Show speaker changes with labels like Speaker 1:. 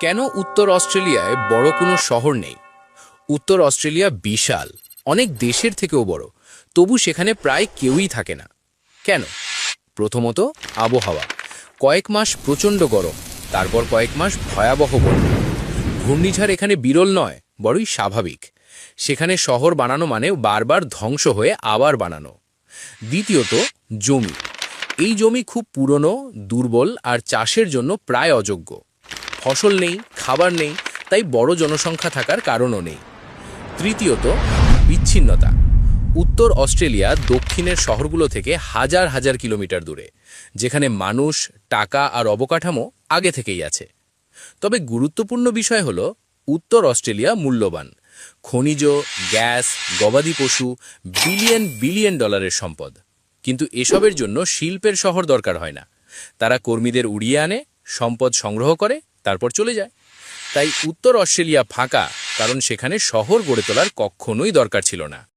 Speaker 1: কেন উত্তর অস্ট্রেলিয়ায় বড় কোনো শহর নেই? উত্তর অস্ট্রেলিয়া বিশাল, অনেক দেশের থেকেও বড়, তবু সেখানে প্রায় কেউই থাকে না। কেন? প্রথমত, আবহাওয়া। কয়েক মাস প্রচণ্ড গরম, তারপর কয়েক মাস ভয়াবহ বন্যা। ঘূর্ণিঝড় এখানে বিরল নয়, বড়ই স্বাভাবিক। সেখানে শহর বানানো মানে বারবার ধ্বংস হয়ে আবার বানানো। দ্বিতীয়ত, জমি। এই জমি খুব পুরনো, দুর্বল আর চাষের জন্য প্রায় অযোগ্য। ফসল নেই, খাবার নেই, তাই বড় জনসংখ্যা থাকার কারণও নেই। তৃতীয়ত, বিচ্ছিন্নতা। উত্তর অস্ট্রেলিয়া দক্ষিণের শহরগুলো থেকে হাজার হাজার কিলোমিটার দূরে, যেখানে মানুষ, টাকা আর অবকাঠামো আগে থেকেই আছে। তবে গুরুত্বপূর্ণ বিষয় হল, উত্তর অস্ট্রেলিয়া মূল্যবান। খনিজ, গ্যাস, গবাদি পশু, বিলিয়ন বিলিয়ন ডলারের সম্পদ। কিন্তু এসবের জন্য শিল্পের শহর দরকার হয় না। তারা কর্মীদের উড়িয়ে আনে, সম্পদ সংগ্রহ করে, তারপর চলে যায়। তাই উত্তর অস্ট্রেলিয়া ফাঁকা, কারণ সেখানে শহর গড়ে তোলার কখনোই দরকার ছিল না।